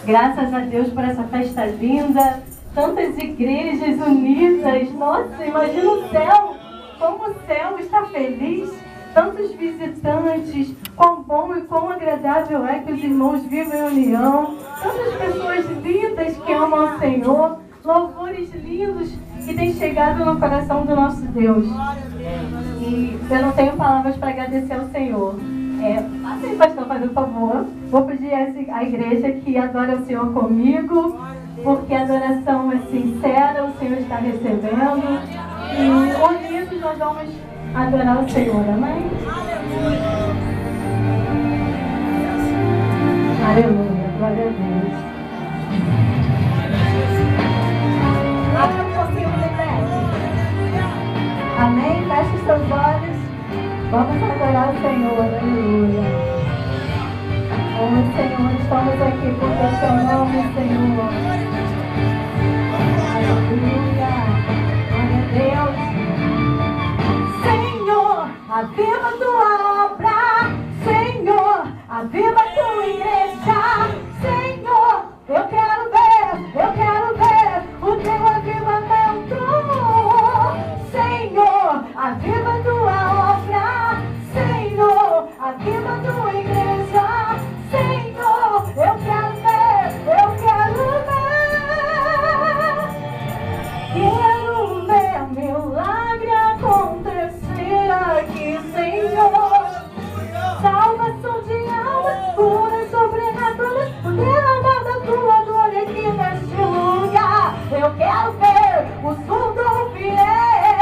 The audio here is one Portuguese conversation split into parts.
Graças a Deus por essa festa linda, tantas igrejas unidas. Nossa, imagina o céu, como o céu está feliz. Tantos visitantes, quão bom e quão agradável é que os irmãos vivem em união. Tantas pessoas lindas que amam ao Senhor, louvores lindos que têm chegado no coração do nosso Deus. E eu não tenho palavras para agradecer ao Senhor. Passei, pastor, fazendo favor. Vou pedir à igreja que adore o Senhor comigo, porque a adoração é sincera, o Senhor está recebendo. E unidos nós vamos adorar o Senhor, amém? Aleluia, glória a Deus. Abra um pouquinho de igreja. Amém? Feche os seus olhos. Vamos adorar o Senhor, aleluia. Oh, Senhor, estamos aqui porque o Teu nome, Senhor. Aleluia. Glória a Deus. Senhor, aviva tua obra. Senhor, aviva tua igreja. Senhor, eu quero ver o teu avivamento. Senhor, aviva tua obra. Senhor, aviva tua igreja. Senhor, eu quero ver. Quero ver milagre acontecer aqui, Senhor. Salvação de almas, curas sobrenaturais, o derramar da tua glória aqui neste lugar. Eu quero ver o surdo ouvir,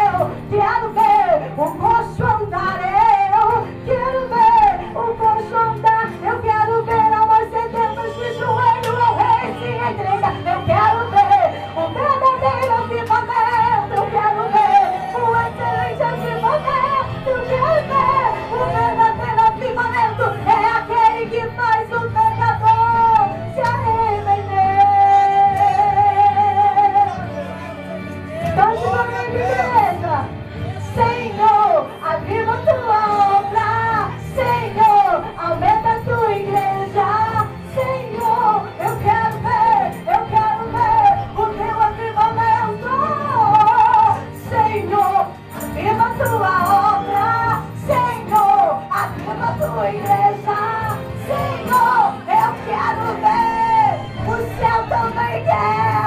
eu quero ver o coxo andar, eu quero ver o coxo andar, eu quero ver almas sedentas de joelho ao rei se entrega. Eu quero ver o verdadeiro avivamento, eu quero ver o excelente avivamento, eu quero ver o verdadeiro avivamento. É aquele que faz o pecador se arrepender. Cante comigo, igreja. Senhor, aviva tua obra. Senhor, aumenta a tua igreja. Senhor, eu quero ver o teu avivamento. Senhor, aviva tua obra. Senhor, aviva a tua igreja. Senhor, eu quero ver. O céu também quer.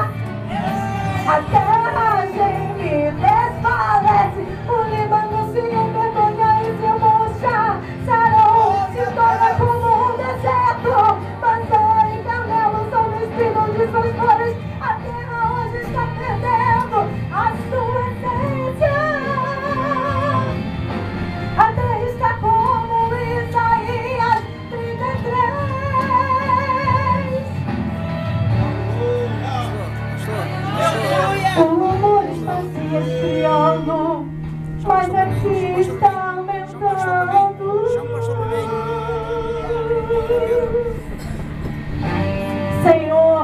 A terra geme, desfalece. O Líbano se envergonha e se murcha. Sarão se torna como um deserto. Maçã e Carmelo são despidos de suas flores. A terra hoje está perdendo a sua essência. A terra está como Isaías 33. O amor está se esfriando, mas aqui está aumentando. Senhor,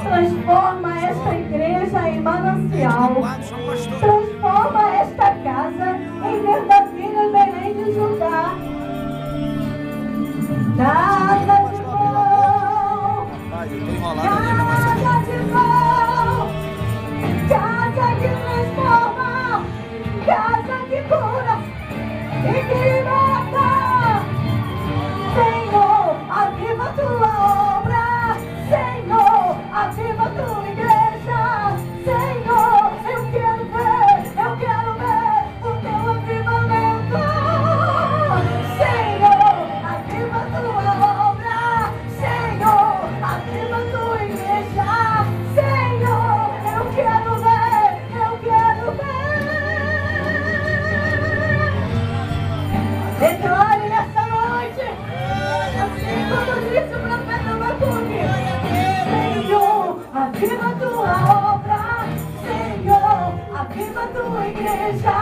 transforma esta igreja em manancial. Transforma esta casa em verdadeira Belém de Judá. Casa de pão, casa de pão, casa que transforma, casa que cura e que liberta. Senhor, aviva tua obra. Senhor, aviva tua igreja. Senhor, eu quero ver o teu avivamento. Senhor, aviva tua obra. Senhor, aviva tua igreja. Senhor, eu quero ver. Declare nessa noite, assim como disse o profeta Abacuque. Senhor, aviva tua obra. Senhor, aviva tua igreja.